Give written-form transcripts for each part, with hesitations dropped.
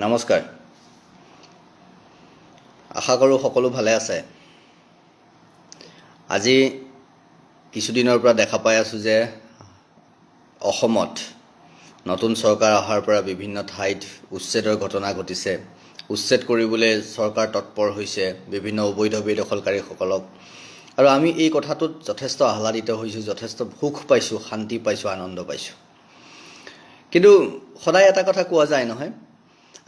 নমস্কাৰ। আশা কৰোঁ সকলো ভালে আছে। আজি কিছুদিনৰ পৰা দেখা পাই আছোঁ যে অসমত নতুন চৰকাৰ অহাৰ পৰা বিভিন্ন ঠাইত উচ্ছেদৰ ঘটনা ঘটিছে। উচ্ছেদ কৰিবলৈ চৰকাৰ তৎপৰ হৈছে বিভিন্ন অবৈধ বেদখলকাৰীসকলক। আৰু আমি এই কথাটোত যথেষ্ট আহ্লাদিত হৈছোঁ, যথেষ্ট সুখ পাইছোঁ, শান্তি পাইছোঁ, আনন্দ পাইছোঁ। কিন্তু সদায় এটা কথা কোৱা যায় নহয়,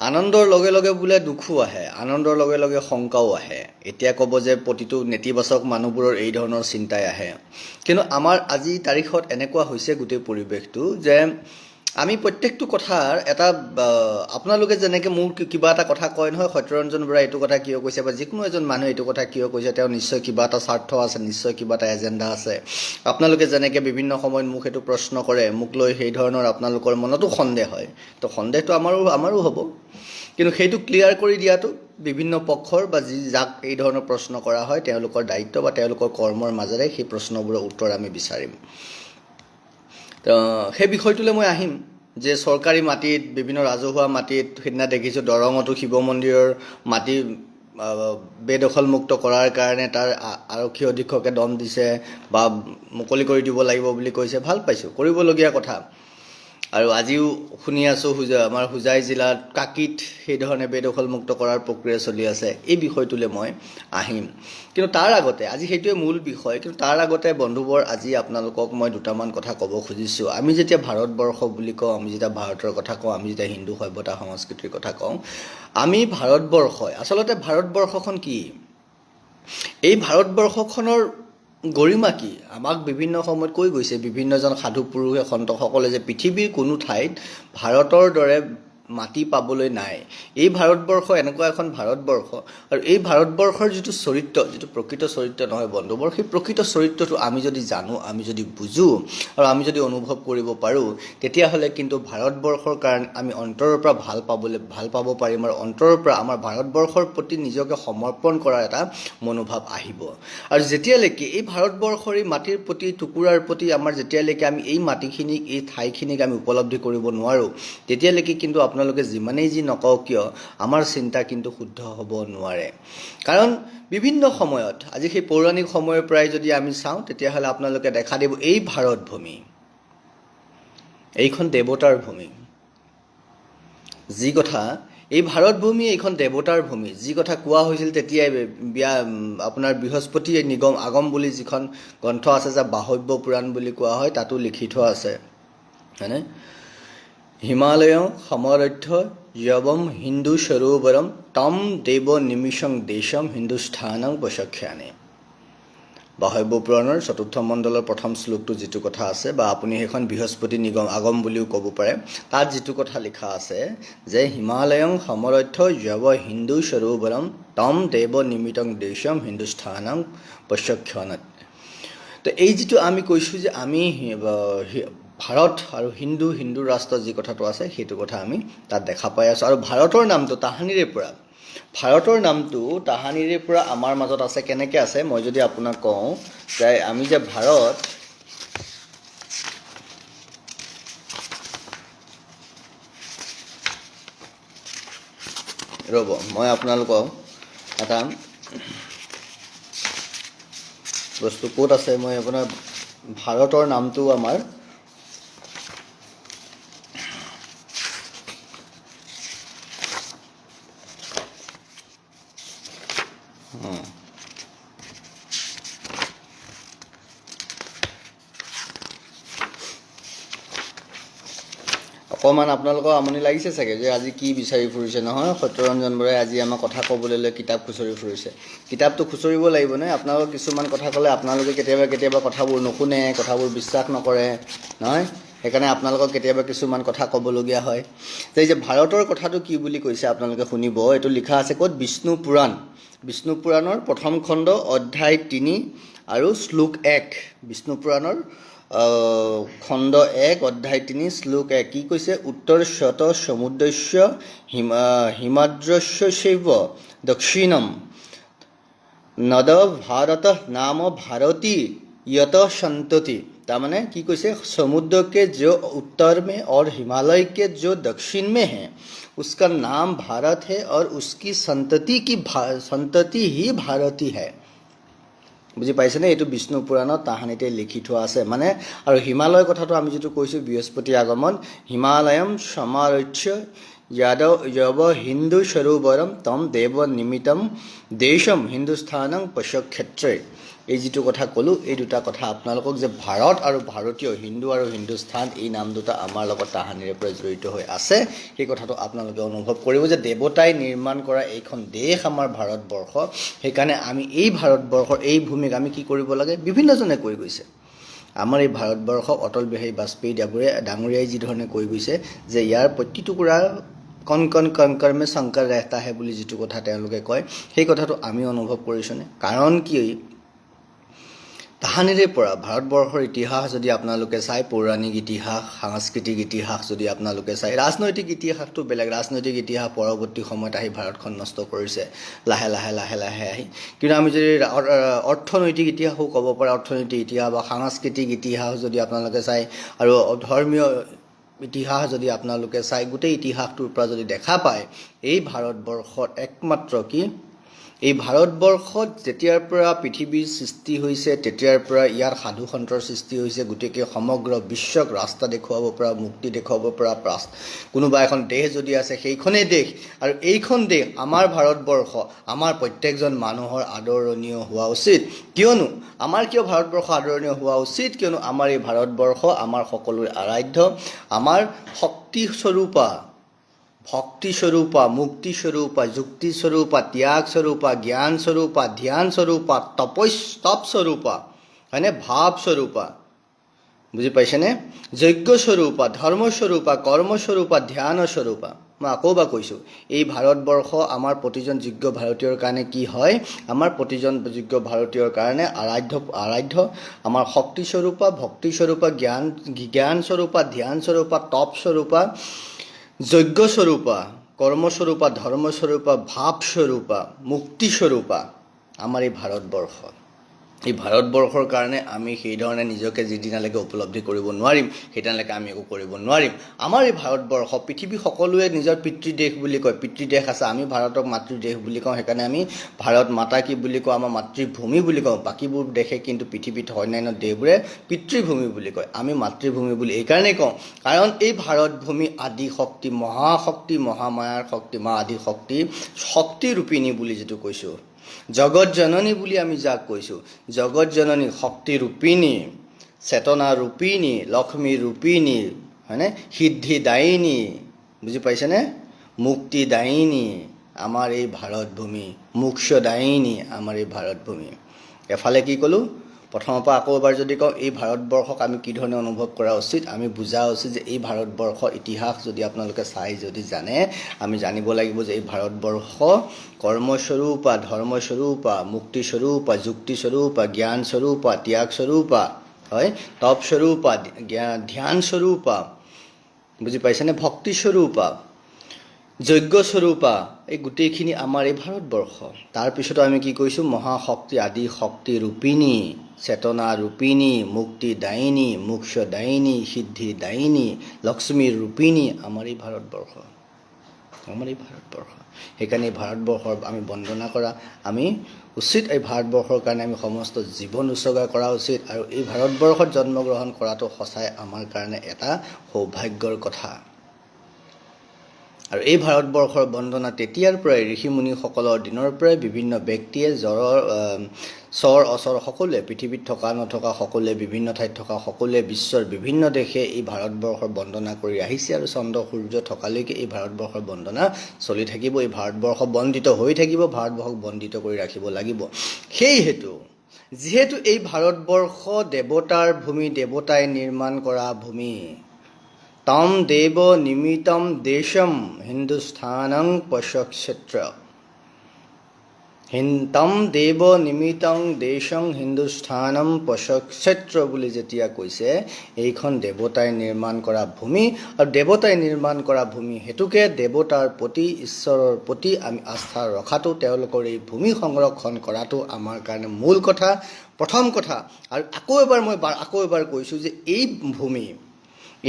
আনন্দৰ লগে লগে বোলে দুখো আহে, আনন্দৰ লগে লগে শংকাও আহে। এতিয়া ক'ব যে প্ৰতিটো নেতিবাচক মানুহবোৰৰ এই ধৰণৰ চিন্তাই আহে। কিন্তু আমাৰ আজি তাৰিখত এনেকুৱা হৈছে গোটেই পৰিৱেশটো যে আমি প্ৰত্যেকটো কথাৰ এটা আপোনালোকে যেনেকৈ মোৰ কিবা এটা কথা কয় নহয়, সত্যৰঞ্জন বৰাই এইটো কথা কিয় কৈছে, বা যিকোনো এজন মানুহে এইটো কথা কিয় কৈছে, তেওঁ নিশ্চয় কিবা এটা স্বাৰ্থ আছে, নিশ্চয় কিবা এটা এজেণ্ডা আছে। আপোনালোকে যেনেকৈ বিভিন্ন সময়ত মোক সেইটো প্ৰশ্ন কৰে, মোক লৈ সেই ধৰণৰ আপোনালোকৰ মনতো সন্দেহ হয়। তো সন্দেহটো আমাৰো হ'ব। কিন্তু সেইটো ক্লিয়াৰ কৰি দিয়াটো বিভিন্ন পক্ষৰ বা যাক এই ধৰণৰ প্ৰশ্ন কৰা হয় তেওঁলোকৰ দায়িত্ব বা তেওঁলোকৰ কৰ্মৰ মাজেৰে সেই প্ৰশ্নবোৰৰ উত্তৰ আমি বিচাৰিম। সেই বিষয়টোলৈ মই আহিম যে চৰকাৰী মাটিত, বিভিন্ন ৰাজহুৱা মাটিত, সেইদিনা দেখিছোঁ দৰঙতো শিৱ মন্দিৰৰ মাটি বেদখলমুক্ত কৰাৰ কাৰণে তাৰ আৰক্ষী অধীক্ষকে দণ্ড দিছে বা মুকলি কৰি দিব লাগিব বুলি কৈছে। ভাল পাইছোঁ, কৰিবলগীয়া কথা। আৰু আজিও শুনি আছোঁ আমাৰ হোজাই জিলাত কাকিত সেইধৰণে বেদখলমুক্ত কৰাৰ প্ৰক্ৰিয়া চলি আছে। এই বিষয়টোলৈ মই আহিম। কিন্তু তাৰ আগতে আজি সেইটোৱে মূল বিষয়, কিন্তু তাৰ আগতে বন্ধুবৰ আজি আপোনালোকক মই দুটামান কথা ক'ব খুজিছোঁ। আমি যেতিয়া ভাৰতবৰ্ষ বুলি কওঁ, আমি যেতিয়া ভাৰতৰ কথা কওঁ, আমি যেতিয়া হিন্দু সভ্যতা সংস্কৃতিৰ কথা কওঁ, আমি ভাৰতবৰ্ষই আচলতে ভাৰতবৰ্ষখন কি? এই ভাৰতবৰ্ষখনৰ গৰিমা কি? আমাক বিভিন্ন সময়ত কৈ গৈছে বিভিন্নজন সাধু পুৰুষে, সন্তসকলে যে পৃথিৱীৰ কোনো ঠাইত ভাৰতৰ দৰে মাটি পাবলৈ নাই। এই ভাৰতবৰ্ষ এনেকুৱা এখন ভাৰতবৰ্ষ, আৰু এই ভাৰতবৰ্ষৰ যিটো চৰিত্ৰ, যিটো প্ৰকৃত চৰিত্ৰ নহয় বন্ধুবৰ, সেই প্ৰকৃত চৰিত্ৰটো আমি যদি জানো, আমি যদি বুজোঁ আৰু আমি যদি অনুভৱ কৰিব পাৰোঁ, তেতিয়াহ'লে কিন্তু ভাৰতবৰ্ষৰ কাৰণে আমি অন্তৰৰ পৰা ভাল পাব পাৰিম, আৰু অন্তৰৰ পৰা আমাৰ ভাৰতবৰ্ষৰ প্ৰতি নিজকে সমৰ্পণ কৰাৰ এটা মনোভাৱ আহিব। আৰু যেতিয়ালৈকে এই ভাৰতবৰ্ষৰ এই মাটিৰ প্ৰতি, টুকুৰাৰ প্ৰতি আমাৰ যেতিয়ালৈকে আমি এই মাটিখিনিক, এই ঠাইখিনিক আমি উপলব্ধি কৰিব নোৱাৰোঁ, তেতিয়ালৈকে কিন্তু আপোনালোকে যিমানেই যি নকওঁ কিয় আমাৰ চিন্তা কিন্তু শুদ্ধ হ'ব নোৱাৰে। কাৰণ বিভিন্ন সময়ত, আজি সেই পৌৰাণিক সময়ৰ পৰাই যদি আমি চাওঁ, তেতিয়াহ'লে আপোনালোকে দেখা দিব এই ভাৰত ভূমি, এইখন দেৱতাৰ ভূমি। যি কথা এই ভাৰত ভূমি, এইখন দেৱতাৰ ভূমি, যি কথা কোৱা হৈছিল তেতিয়াই আপোনাৰ বৃহস্পতি নিগম আগম বুলি যিখন গ্ৰন্থ আছে, যে বাহব্য পুৰাণ বুলি কোৱা হয়, তাতো লিখি থোৱা আছে, হয়নে? হিমালয় সমৰথ্য যবম হিন্দু সৰোবৰম তম দেৱ নিমিষং দেশম হিন্দুস্থানং বশখ্যানে। বাহব্য পুৰাণৰ ৪ৰ্থ মণ্ডলৰ প্ৰথম শ্লোকটো যিটো কথা আছে, বা আপুনি সেইখন বৃহস্পতি নিগম আগম বুলিও ক'ব পাৰে, তাত যিটো কথা লিখা আছে যে হিমালয়ং সমৰথ্য যব হিন্দু সৰোবৰম তম দেৱ নিমিতং দেশম হিন্দুস্থানং বশখ্যানে। তো এই যিটো আমি কৈছোঁ যে আমি ভাৰত আৰু হিন্দু ৰাষ্ট্ৰ যি কথাটো আছে, সেইটো কথা আমি তাত দেখা পাই আছোঁ। আৰু ভাৰতৰ নামটো তাহানিৰে পৰা, ভাৰতৰ নামটো তাহানিৰে পৰা আমাৰ মাজত আছে। কেনেকৈ আছে মই যদি আপোনাক কওঁ, যে আমি যে ভাৰত, ৰ'ব মই আপোনালোকক এটা বস্তু ক'ত আছে, মই আপোনাৰ ভাৰতৰ নামটো আমাৰ অকণমান আপোনালোকৰ আমনি লাগিছে চাগে যে আজি কি বিচাৰি ফুৰিছে। নহয়, সত্যৰঞ্জন বৰাই আজি আমাক কথা ক'বলৈ লৈ কিতাপ খুচৰি ফুৰিছে। কিতাপটো খুচৰিব লাগিব নে? আপোনালোকক কিছুমান কথা ক'লে আপোনালোকে কেতিয়াবা কথাবোৰ নুশুনে, কথাবোৰ বিশ্বাস নকৰে, নহয়? সেইকাৰণে আপোনালোকক কেতিয়াবা কিছুমান কথা ক'বলগীয়া হয়। যে এই যে ভাৰতৰ কথাটো কি বুলি কৈছে আপোনালোকে শুনিব। এইটো লিখা আছে ক'ত? বিষ্ণু পুৰাণ, বিষ্ণু পুৰাণৰ প্ৰথম খণ্ড অধ্যায় ৩ আৰু শ্লোক ১। বিষ্ণু পুৰাণৰ খণ্ড ১ অধ্যায় ৩ শ্লোক ১ কি কৈছে? উত্তৰশত সমুদ্ৰস্য হিমাদ্ৰস্য শৈৱ দক্ষিণম নদ ভাৰত নাম ভাৰতী यत संतति तामाने की कैसे समुद्र के जो उत्तर में और हिमालय के जो दक्षिण में है उसका नाम भारत है और उसकी संतति ही भारती है বুজি পাইছেনে এইটো বিষ্ণু পুৰাণত তাহানিতে লিখি থোৱা আছে মানে আৰু হিমালয় কথাটো আমি যেটো কৈছো বৃহস্পতি আগমন হিমালয়ম সমাৰচ্য यव हिंदू सरोवरम तम देव निमित्तम देशम हिंदुस्तानং पश्यक्षेत्रे এই যেটো কথা কলো এই দুটা কথা আপোনালোকক যে ভাৰত আৰু ভাৰতীয় হিন্দু আৰু হিন্দুস্তান এই নাম দুটা আমাৰ লগত তাহানিৰে পৰা জড়িত হৈ আছে এই কথাটো আপোনালোকে অনুভৱ কৰিব যে দেৱতাই নিৰ্মাণ কৰা এইখন দেশ আমাৰ ভাৰতবৰ্ষ সেইকাৰণে আমি এই ভাৰতবৰ্ষৰ এই ভূমিক আমি কি কৰিব লাগে বিভিন্নজনে কৈ গৈছে আমাৰ এই ভাৰতবৰ্ষ অটল বিহাৰী বাজপেয়ী ডাঙৰীয়াই যি ধৰণে কৈ গৈছে যে ইয়াৰ প্ৰতিটুকুৰা कौन कौन कंकर में शंकर रहता है বুলি যেটো কথা তেওঁলোকে কয় সেই কথাটো আমি অনুভৱ কৰিছনে কাৰণ কি তাহানিৰে পৰা ভাৰতবৰ্ষৰ ইতিহাস যদি আপোনালোকে চাই পৌৰাণিক ইতিহাস সাংস্কৃতিক ইতিহাস যদি আপোনালোকে চাই ৰাজনৈতিক ইতিহাসটো বেলেগ ৰাজনৈতিক ইতিহাস পৰৱৰ্তী সময়ত আহি ভাৰতখন নষ্ট কৰিছে লাহে লাহে আহি কিন্তু আমি যদি অৰ্থনৈতিক ইতিহাসও ক'ব পাৰো অৰ্থনৈতিক ইতিহাস বা সাংস্কৃতিক ইতিহাস যদি আপোনালোকে চাই আৰু ধৰ্মীয় ইতিহাস যদি আপোনালোকে চাই গোটেই ইতিহাসটোৰ পৰা যদি দেখা পায় এই ভাৰতবৰ্ষত একমাত্ৰ কি এই ভাৰতবৰ্ষত যেতিয়াৰ পৰা পৃথিৱীৰ সৃষ্টি হৈছে তেতিয়াৰ পৰা ইয়াৰ সাধু সন্তৰ সৃষ্টি হৈছে গোটেই সমগ্ৰ বিশ্বক ৰাস্তা দেখুৱাব পৰা মুক্তি দেখুৱাব পৰা কোনোবা এখন দেশ যদি আছে সেইখনেই দেশ আৰু এইখন দেশ আমাৰ ভাৰতবৰ্ষ আমাৰ প্ৰত্যেকজন মানুহৰ আদৰণীয় হোৱা উচিত কিয়নো আমাৰ কিয় ভাৰতবৰ্ষ আদৰণীয় হোৱা উচিত কিয়নো আমাৰ এই ভাৰতবৰ্ষ আমাৰ সকলোৰে আৰাধ্য আমাৰ শক্তি স্বৰূপা भक्ति स्वरूपा मुक्ति स्वरूपा युक्ति स्वरूपा त्याग स्वरूपा ज्ञान स्वरूपा ध्यान स्वरूपा तप स्वरूपा है भाव स्वरूपा बुझी पाइছেনে यज्ञ स्वरूपा धर्म स्वरूपा कर्म स्वरूपा ध्यान स्वरूपा मैं आकोबा कैसो এই ভাৰতবৰ্ষ আমাৰ প্ৰতিজন যোগ্য ভাৰতীয়ৰ কাৰণে কি হয় আমাৰ প্ৰতিজন যোগ্য ভাৰতীয়ৰ কাৰণে আৰাধ্য আমাৰ শক্তি স্বৰূপা ভক্তি স্বৰূপা জ্ঞান স্বৰূপা ধ্যান স্বৰূপা তপ স্বৰূপা যজ্ঞ স্বৰূপা কৰ্ম স্বৰূপা ধৰ্ম স্বৰূপা ভাৱ স্বৰূপা মুক্তি স্বৰূপা আমাৰ এই ভাৰতবৰ্ষ এই ভাৰতবৰ্ষৰ কাৰণে আমি সেই ধৰণে নিজকে যিদিনালৈকে উপলব্ধি কৰিব নোৱাৰিম সেইদিনালৈকে আমি একো কৰিব নোৱাৰিম আমাৰ এই ভাৰতবৰ্ষ পৃথিৱী সকলোৱে নিজৰ পিতৃদেশ বুলি কয় পিতৃদেশ আছে আমি ভাৰতক মাতৃদেশ বুলি কওঁ সেইকাৰণে আমি ভাৰত মাতা কি বুলি কওঁ আমাৰ মাতৃভূমি বুলি কওঁ বাকিবোৰ দেশে কিন্তু পৃথিৱীত অন্যান্য দেশবোৰে পিতৃভূমি বুলি কয় আমি মাতৃভূমি বুলি এইকাৰণে কওঁ কাৰণ এই ভাৰতভূমি আদি শক্তি মহামায়াৰ শক্তি মা আদি শক্তি ৰূপিণী বুলি যেটো কৈছো जगत जननी বুলি আমি যাক কৈছো जगत जननी शक्ति रूपिणी चेतना रूपिणी लक्ष्मी रूपिणी হয়নে সিদ্ধি দায়িনী বুজি পাইছেনে মুক্তি দায়িনী আমাৰ এই ভাৰতভূমি মোক্ষ দায়িনী আমাৰ এই ভাৰতভূমি এফালে কি কলো প্ৰথমৰ পৰা আকৌ এবাৰ যদি কওঁ এই ভাৰতবৰ্ষক আমি কি ধৰণে অনুভৱ কৰা উচিত আমি বুজা উচিত যে এই ভাৰতবৰ্ষৰ ইতিহাস যদি আপোনালোকে চাই যদি জানে আমি জানিব লাগিব যে এই ভাৰতবৰ্ষ কৰ্মস্বৰূপা ধৰ্মস্বৰূপা মুক্তিস্বৰূপা যুক্তিস্বৰূপা জ্ঞানস্বৰূপা ত্যাগস্বৰূপা হয় তপস্বৰূপা ধ্যানস্বৰূপা বুজি পাইছেনে ভক্তিস্বৰূপা যজ্ঞ স্বৰূপা এই গোটেইখিনি আমাৰ এই ভাৰতবৰ্ষ তাৰ পিছত আমি কি কৈছো মহাশক্তি আদি শক্তি ৰূপিণী চেতনা ৰূপিণী মুক্তি দায়িনী মোক্ষ দায়িনী সিদ্ধি দায়িনী লক্ষ্মী ৰূপিণী আমাৰ এই ভাৰতবৰ্ষ সেইকাৰণে ভাৰতবৰ্ষৰ আমি বন্দনা কৰা আমি উচিত এই ভাৰতবৰ্ষৰ কাৰণে আমি সমস্ত জীৱন উৎসৰ্গা কৰা উচিত আৰু এই ভাৰতবৰ্ষত জন্মগ্ৰহণ কৰাটো সঁচাই আমাৰ কাৰণে এটা সৌভাগ্যৰ কথা আৰু এই ভাৰতবৰ্ষৰ বন্দনা তেতিয়াৰ পৰাই ঋষিমুনিসকলৰ দিনৰ পৰাই বিভিন্ন ব্যক্তিয়ে চৰ অচৰ সকলোৱে পৃথিৱীত থকা নথকা সকলোৱে বিভিন্ন ঠাইত থকা সকলোৱে বিশ্বৰ বিভিন্ন দেশে এই ভাৰতবৰ্ষৰ বন্দনা কৰি আহিছে আৰু চন্দ্ৰ সূৰ্য থকালৈকে এই ভাৰতবৰ্ষৰ বন্দনা চলি থাকিব এই ভাৰতবৰ্ষ বন্দিত হৈ থাকিব ভাৰতবৰ্ষক বন্দিত কৰি ৰাখিব লাগিব সেই হেতু যেহেতু এই ভাৰতবৰ্ষ দেৱতাৰ ভূমি দেৱতাই নিৰ্মাণ কৰা ভূমি तम देव निमित्तम देशम हिंदुस्तानं पश्यक्षेत्र তম দেৱ নিমিতং দেশং হিন্দুস্থানম পশক্ষেত্ৰ বুলি যেতিয়া কৈছে, এইখন দেৱতাই নিৰ্মাণ কৰা ভূমি, আৰু দেৱতাই নিৰ্মাণ কৰা ভূমি হেতুকে দেৱতাৰ প্ৰতি, ঈশ্বৰৰ প্ৰতি আমি আস্থা ৰখাটো, তেওঁলোকৰ এই ভূমি সংৰক্ষণ কৰাটো আমাৰ কাৰণে মূল কথা, প্ৰথম কথা। আৰু আকৌ এবাৰ কৈছোঁ যে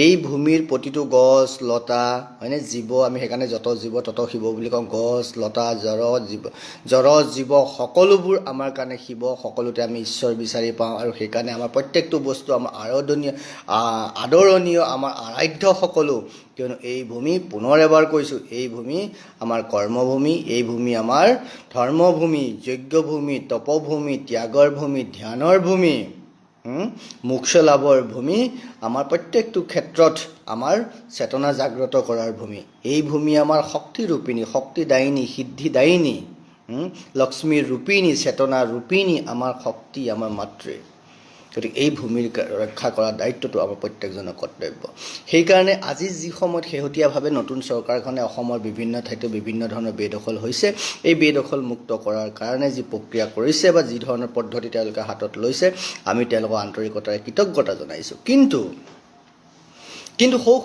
এই ভূমিৰ প্ৰতিটো গছ লতা, হয়নে, জীৱ, আমি সেইকাৰণে যত জীৱ তত শিৱ বুলি কওঁ। গছ লতা জড় জীৱ সকলোবোৰ আমাৰ কাৰণে শিৱ, সকলোতে আমি ঈশ্বৰ বিচাৰি পাওঁ। আৰু সেইকাৰণে আমাৰ প্ৰত্যেকটো বস্তু আমাৰ আদৰণীয়, আমাৰ আৰাধ্য সকলো। কিয়নো এই ভূমি, পুনৰ এবাৰ কৈছোঁ, এই ভূমি আমাৰ কৰ্মভূমি, এই ভূমি আমাৰ ধৰ্মভূমি, যজ্ঞভূমি, তপভূমি, ত্যাগৰ ভূমি, ধ্যানৰ ভূমি, মোক্ষ লাভৰ ভূমি, আমাৰ প্ৰত্যেকটো ক্ষেত্ৰত আমাৰ চেতনা জাগ্ৰত কৰাৰ ভূমি। এই ভূমি আমাৰ শক্তিৰূপিণী, শক্তিদায়িনী, সিদ্ধিদায়িনী, লক্ষ্মীৰ ৰূপিণী, চেতনা ৰূপিণী আমাৰ শক্তি, আমাৰ মাতৃ। গতিকে এই ভূমিৰ ৰক্ষা কৰাৰ দায়িত্বটো আমাৰ প্ৰত্যেকজনৰ কৰ্তব্য। সেইকাৰণে আজি যি সময়ত শেহতীয়াভাৱে নতুন চৰকাৰখনে অসমৰ বিভিন্ন ঠাইতো বিভিন্ন ধৰণৰ বেদখল হৈছে, এই বেদখল মুক্ত কৰাৰ কাৰণে যি প্ৰক্ৰিয়া কৰিছে বা যি ধৰণৰ পদ্ধতি তেওঁলোকে হাতত লৈছে, আমি তেওঁলোকৰ আন্তৰিকতাৰে কৃতজ্ঞতা জনাইছোঁ। কিন্তু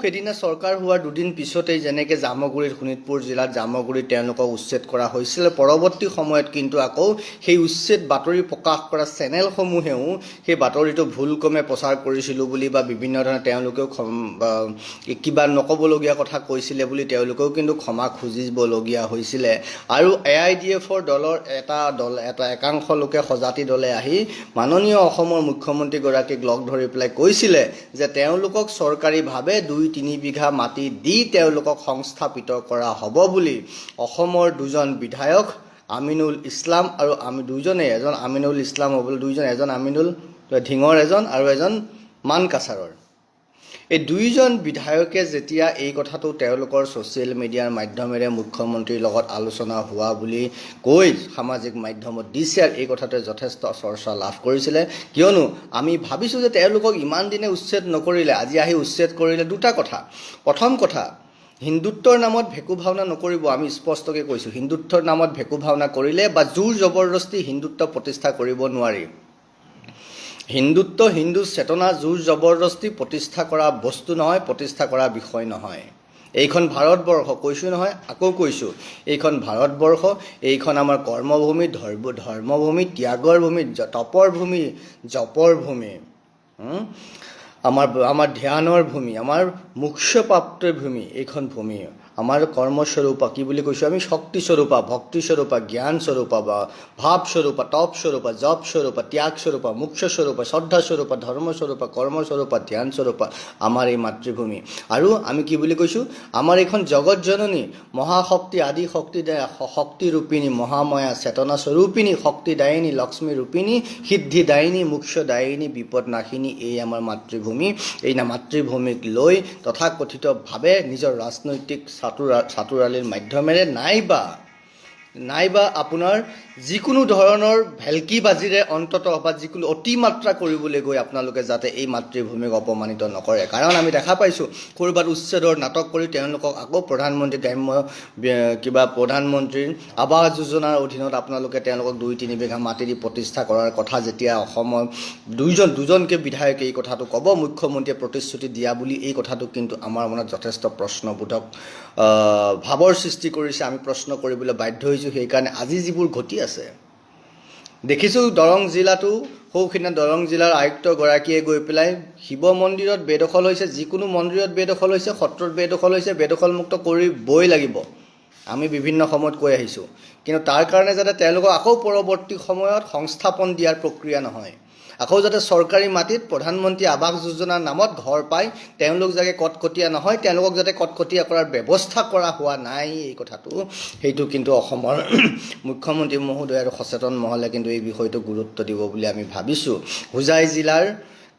সেইদিনা চৰকাৰ হোৱাৰ দুদিন পিছতেই যেনেকৈ জামুগুৰিত, শোণিতপুৰ জিলাত জামুগুৰিত তেওঁলোকক উচ্ছেদ কৰা হৈছিল, পৰৱৰ্তী সময়ত কিন্তু আকৌ সেই উচ্ছেদ বাতৰি প্ৰকাশ কৰা চেনেলসমূহেও সেই বাতৰিটো ভুলক্ৰমে প্ৰচাৰ কৰিছিলোঁ বুলি বা বিভিন্ন ধৰণে তেওঁলোকেও কিবা নক'বলগীয়া কথা কৈছিলে বুলি তেওঁলোকেও কিন্তু ক্ষমা খুজিবলগীয়া হৈছিলে। আৰু AIDFৰ দলৰ এটা একাংশ লোকে, সজাতি দলে আহি মাননীয় অসমৰ মুখ্যমন্ত্ৰীগৰাকীক লগ ধৰি পেলাই কৈছিলে যে তেওঁলোকক চৰকাৰীভাৱে 2-3 বিঘা মাটি দি তেওঁলোকক সংস্থাপিত কৰা হ'ব বুলি। অসমৰ দুজন বিধায়ক, আমিনুল ইছলাম আৰু এজন আমিনুল ইছলাম হ'বলৈ দুইজন, এজন আমিনুল ধিঙৰ আৰু এজন মানকাছাৰৰ, এই দুইজন বিধায়কে যেতিয়া এই কথাটো তেওঁলোকৰ ছ'চিয়েল মিডিয়াৰ মাধ্যমেৰে মুখ্যমন্ত্ৰীৰ লগত আলোচনা হোৱা বুলি কৈ সামাজিক মাধ্যমত দিছে, আৰু এই কথাটোৱে যথেষ্ট চৰ্চা লাভ কৰিছিলে। কিয়নো আমি ভাবিছোঁ যে তেওঁলোকক ইমান দিনে উচ্ছেদ নকৰিলে, আজি আহি উচ্ছেদ কৰিলে। দুটা কথা, প্ৰথম কথা, হিন্দুত্বৰ নামত ভেকু ভাওনা নকৰিব। আমি স্পষ্টকৈ কৈছোঁ, হিন্দুত্বৰ নামত ভেকু ভাওনা কৰিলে বা জোৰ জবৰদস্তি হিন্দুত্ব প্ৰতিষ্ঠা কৰিব নোৱাৰি। হিন্দু চেতনা জোৰ জবৰদস্তি প্ৰতিষ্ঠা কৰা বস্তু নহয়, প্ৰতিষ্ঠা কৰা বিষয় নহয়। এইখন ভাৰতবৰ্ষ, কৈছোঁ নহয়, আকৌ কৈছোঁ, এইখন ভাৰতবৰ্ষ, এইখন আমাৰ কৰ্মভূমি, ধৰ্মভূমি, ত্যাগৰ ভূমি, তপৰ ভূমি, জপৰ ভূমি, আমাৰ ধ্যানৰ ভূমি, আমাৰ মোক্ষপ্ৰাপ্তিৰ ভূমি। এইখন ভূমি আমাৰ কৰ্মস্বৰূপা, কি বুলি কৈছোঁ আমি, শক্তিস্বৰূপা, ভক্তিস্বৰূপা, জ্ঞানস্বৰূপা বা ভাৱস্বৰূপা, তপস্বৰূপা, জপস্বৰূপা, ত্যাগস্বৰূপা, মোক্ষস্বৰূপা, শ্ৰদ্ধাস্বৰূপা, ধৰ্মস্বৰূপা, কৰ্মস্বৰূপা, ধ্যানস্বৰূপা আমাৰ এই মাতৃভূমি। আৰু আমি কি বুলি কৈছোঁ, আমাৰ এইখন জগত জননী, মহাশক্তি, আদি শক্তিৰূপিণী, মহাময়া, চেতনাস্বৰূপিণী, শক্তিদায়িনী, লক্ষ্মীৰূপিণী, সিদ্ধিদায়িনী, মোক্ষদায়িনী, বিপদনাশিনী, এই আমাৰ মাতৃভূমি। এই মাতৃভূমিক লৈ তথাকথিতভাৱে নিজৰ ৰাজনৈতিক চাতুৰালিৰ মাধ্যমেৰে নাইবা আপোনাৰ যিকোনো ধৰণৰ ভেলকিবাজিৰে অন্ততঃ বা যিকোনো অতিমাত্ৰা কৰিবলৈ গৈ আপোনালোকে যাতে এই মাতৃভূমিক অপমানিত নকৰে। কাৰণ আমি দেখা পাইছোঁ ক'ৰবাত উচ্ছেদৰ নাটক কৰি তেওঁলোকক আকৌ প্ৰধানমন্ত্ৰীৰ আৱাস যোজনাৰ অধীনত আপোনালোকে তেওঁলোকক 2-3 বিঘা মাটি দি প্ৰতিষ্ঠা কৰাৰ কথা যেতিয়া অসমৰ দুজনকৈ বিধায়কে এই কথাটো ক'ব, মুখ্যমন্ত্ৰীয়ে প্ৰতিশ্ৰুতি দিয়া বুলি, এই কথাটো কিন্তু আমাৰ মনত যথেষ্ট প্ৰশ্নবোধক ভাৱৰ সৃষ্টি কৰিছে। আমি প্ৰশ্ন কৰিবলৈ বাধ্য হৈছোঁ। সেইকাৰণে আজি যিবোৰ ঘটি আছে দেখিছোঁ, দৰং জিলাতো সৌখিনা দৰং জিলাৰ আয়ুক্তগৰাকীয়ে গৈ পেলাই শিৱ মন্দিৰত বেদখল হৈছে, যিকোনো মন্দিৰত বেদখল হৈছে, সত্ৰত বেদখল হৈছে, বেদখলমুক্ত কৰিবই লাগিব। আমি বিভিন্ন সময়ত কৈ আহিছোঁ। কিন্তু তাৰ কাৰণে যাতে তেওঁলোকক আকৌ পৰৱৰ্তী সময়ত সংস্থাপন দিয়াৰ প্ৰক্ৰিয়া নহয়, আকৌ যাতে চৰকাৰী মাটিত প্ৰধানমন্ত্ৰী আৱাস যোজনাৰ নামত ঘৰ পায়, তেওঁলোক যাতে কটকটীয়া নহয়, তেওঁলোকক যাতে কটকটীয়া কৰাৰ ব্যৱস্থা কৰা হোৱা নাই, এই কথাটো সেইটো কিন্তু অসমৰ মুখ্যমন্ত্ৰী মহোদয় আৰু সচেতন মহলে কিন্তু এই বিষয়টো গুৰুত্ব দিব বুলি আমি ভাবিছোঁ। হোজাই জিলাৰ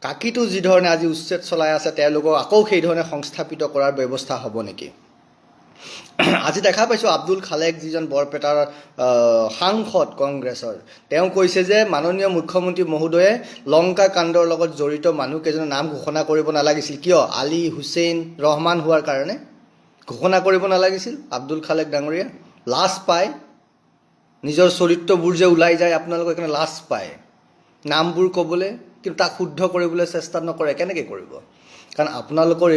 কাকিটো যিধৰণে আজি উচ্ছেদ চলাই আছে, তেওঁলোকক আকৌ সেইধৰণে সংস্থাপিত কৰাৰ ব্যৱস্থা হ'ব নেকি? আজি দেখা পাইছোঁ আব্দুল খালেক, যিজন বৰপেটাৰ সাংসদ কংগ্ৰেছৰ, তেওঁ কৈছে যে মাননীয় মুখ্যমন্ত্ৰী মহোদয়ে লংকা কাণ্ডৰ লগত জড়িত মানুহকেইজনৰ নাম ঘোষণা কৰিব নালাগিছিল। কিয়? আলী হুছেইন ৰহমান হোৱাৰ কাৰণে ঘোষণা কৰিব নালাগিছিল। আব্দুল খালেক ডাঙৰীয়া লাজ পায়, নিজৰ চৰিত্ৰবোৰ যে ওলাই যায় আপোনালোকে সেইকাৰণে লাজ পায় নামবোৰ ক'বলৈ, কিন্তু তাক শুদ্ধ কৰিবলৈ চেষ্টা নকৰে। কেনেকৈ কৰিব? কাৰণ আপোনালোকৰ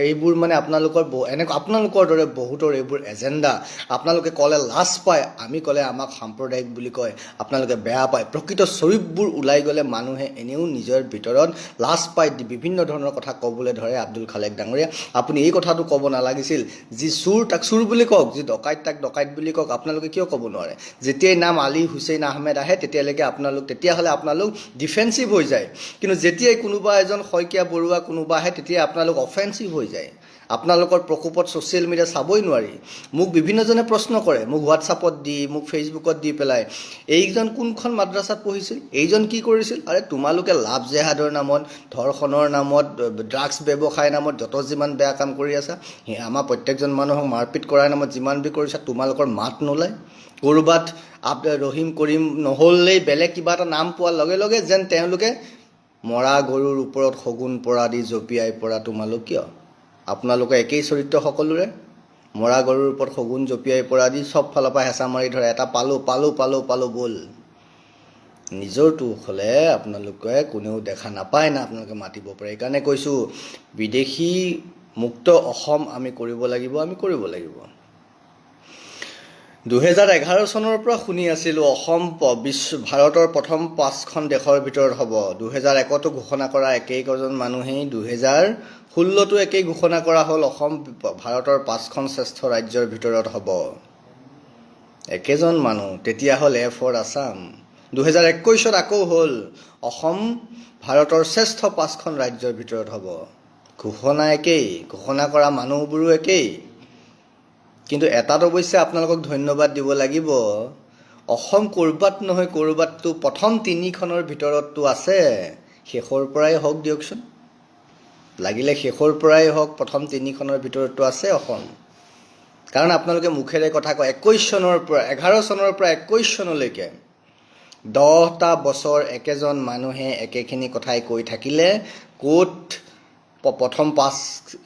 এইবোৰ মানে আপোনালোকৰ দৰে বহুতৰ এইবোৰ এজেণ্ডা। আপোনালোকে ক'লে লাজ পায়, আমি ক'লে আমাক সাম্প্ৰদায়িক বুলি কয়, আপোনালোকে বেয়া পায়। প্ৰকৃত স্বৰূপবোৰ ওলাই গ'লে মানুহে এনেও নিজৰ ভিতৰত লাজ পায়, বিভিন্ন ধৰণৰ কথা ক'বলৈ ধৰে। আব্দুল খালেক ডাঙৰীয়া, আপুনি এই কথাটো ক'ব নালাগিছিল। যি চোৰ তাক চোৰ বুলি কওক, যি ডকাইত তাক ডকাইত বুলি কওক। আপোনালোকে কিয় ক'ব নোৱাৰে? যেতিয়াই নাম আলী হুছেইন আহমেদ আহে তেতিয়াহ'লে আপোনালোক ডিফেন্সিভ হৈ যায়, কিন্তু যেতিয়াই কোনোবা এজন শইকীয়া বৰুৱা কোনোবা আহে তেতিয়া আপোনালোক অফেন্সিভ হৈ যায়। আপোনালোকৰ প্ৰকোপত ছ'চিয়েল মিডিয়া চাবই নোৱাৰি। মোক বিভিন্নজনে প্ৰশ্ন কৰে, মোক হোৱাটছআপত দি, মোক ফেচবুকত দি পেলাই, এইজন কোনখন মাদ্ৰাছাত পঢ়িছিল, এইজন কি কৰিছিল? আৰে তোমালোকে লাভ জেহাদৰ নামত, ধৰ্ষণৰ নামত, ড্ৰাগছ ব্যৱসায়ৰ নামত যত যিমান বেয়া কাম কৰি আছা, আমাৰ প্ৰত্যেকজন মানুহক মাৰপিট কৰাৰ নামত যিমান বি কৰিছা, তোমালোকৰ মাত নোলায়। ক'ৰবাত ৰহিম কৰিম নহ'লেই বেলেগ কিবা এটা নাম পোৱাৰ লগে লগে যেন তেওঁলোকে মৰা গৰুৰ ওপৰত শগুন পৰা দি জঁপিয়াই পৰা। তোমালোক কিয়? আপোনালোকৰ একেই চৰিত্ৰ সকলোৰে। মৰা গৰুৰ ওপৰত শগুন জঁপিয়াই পৰা দি চব ফালৰ পৰা হেঁচা মাৰি ধৰে, এটা পালোঁ ব'ল। নিজৰটো হ'লে আপোনালোকে কোনেও দেখা নাপায় না আপোনালোকে মাতিব পাৰে। সেইকাৰণে কৈছোঁ, বিদেশী মুক্ত অসম আমি কৰিব লাগিব। 2011 চনৰ পৰা শুনি আছিলোঁ অসম ভাৰতৰ প্ৰথম 5খন দেশৰ ভিতৰত হ'ব। 2001তো ঘোষণা কৰা একেইজন মানুহেই 2016তো একেই ঘোষণা কৰা হ'ল, অসম ভাৰতৰ 5খন শ্ৰেষ্ঠ ৰাজ্যৰ ভিতৰত হ'ব। একেজন মানুহ। তেতিয়া হ'ল এ ফৰ আছাম। 2021ত আকৌ হ'ল অসম ভাৰতৰ শ্ৰেষ্ঠ 5খন ৰাজ্যৰ ভিতৰত হ'ব। ঘোষণা একেই, ঘোষণা কৰা মানুহবোৰো একেই। কিন্তু এটাত অৱশ্যে আপোনালোকক ধন্যবাদ দিব লাগিব, অসম ক'ৰবাত নহয় ক'ৰবাততো প্ৰথম 3খনৰ ভিতৰততো আছে। শেষৰ পৰাই হওক দিয়কচোন, লাগিলে শেষৰ পৰাই হওক, প্ৰথম 3খনৰ ভিতৰততো আছে অসম। কাৰণ আপোনালোকে মুখেৰে কথা কয় 11 চনৰ পৰা 21 চনলৈকে 10টা বছৰ একেজন মানুহে একেখিনি কথাই কৈ থাকিলে ক'ত প্ৰথম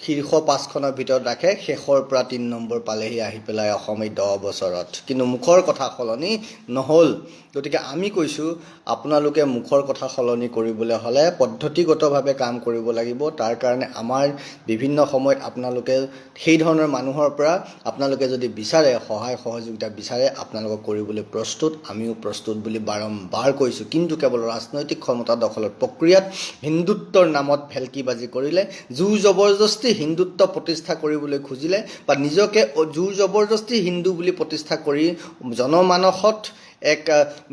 শীৰ্ষ 5খনৰ ভিতৰত ৰাখে, শেষৰ পৰা 3 নম্বৰ পালেহি আহি পেলাই অসম এই 10 বছৰত। কিন্তু মুখৰ কথা সলনি নহ'ল। গতিকে আমি কৈছোঁ, আপোনালোকে মুখৰ কথা সলনি কৰিবলৈ হ'লে পদ্ধতিগতভাৱে কাম কৰিব লাগিব। তাৰ কাৰণে আমাৰ বিভিন্ন সময়ত আপোনালোকে সেই ধৰণৰ মানুহৰ পৰা আপোনালোকে যদি বিচাৰে, সহায় সহযোগিতা বিচাৰে, আপোনালোকক কৰিবলৈ প্ৰস্তুত, আমিও প্ৰস্তুত বুলি বাৰম্বাৰ কৈছোঁ। কিন্তু কেৱল ৰাজনৈতিক ক্ষমতা দখলৰ প্ৰক্ৰিয়াত হিন্দুত্বৰ নামত ভেলকিবাজি কৰিলে, জোৰ জবৰদস্তি হিন্দুত্ব প্ৰতিষ্ঠা কৰিবলৈ খুজিলে বা নিজকে জোৰ জবৰদস্তি হিন্দু বুলি প্ৰতিষ্ঠা কৰি জনমানসত এক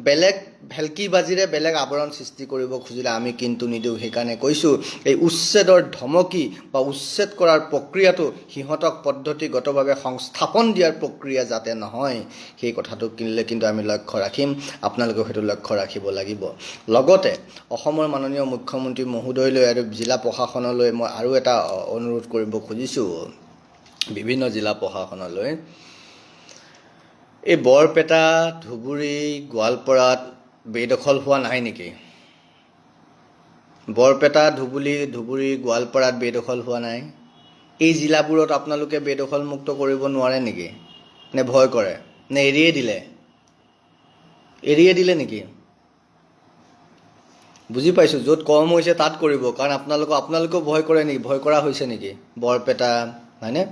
বেলেগ ভেলকিবাজিৰে বেলেগ আৱৰণ সৃষ্টি কৰিব খুজিলে আমি কিন্তু নিদিওঁ। সেইকাৰণে কৈছোঁ, এই উচ্ছেদৰ ধমকি বা উচ্ছেদ কৰাৰ প্ৰক্ৰিয়াটো সিহঁতক পদ্ধতিগতভাৱে সংস্থাপন দিয়াৰ প্ৰক্ৰিয়া যাতে নহয়, সেই কথাটো কিন্তু আমি লক্ষ্য ৰাখিম। আপোনালোকেও সেইটো লক্ষ্য ৰাখিব লাগিব। লগতে অসমৰ মাননীয় মুখ্যমন্ত্ৰী মহোদয়লৈ আৰু জিলা প্ৰশাসনলৈ মই আৰু এটা অনুৰোধ কৰিব খুজিছোঁ, বিভিন্ন জিলা প্ৰশাসনলৈ, এই বৰপেটা, ধুবুৰী, গোৱালপাৰাত বেদখল হোৱা নাই নেকি? বৰপেটা, ধুবুৰী, গোৱালপাৰাত বেদখল হোৱা নাই? এই জিলাবোৰত আপোনালোকে বেদখল মুক্ত কৰিব নোৱাৰে নেকি? নে ভয় কৰে? নে এৰিয়ে দিলে নেকি? বুজি পাইছোঁ, য'ত কম হৈছে তাত কৰিব। কাৰণ আপোনালোকেও ভয় কৰে নেকি? ভয় কৰা হৈছে নেকি? বৰপেটা, হয়নে,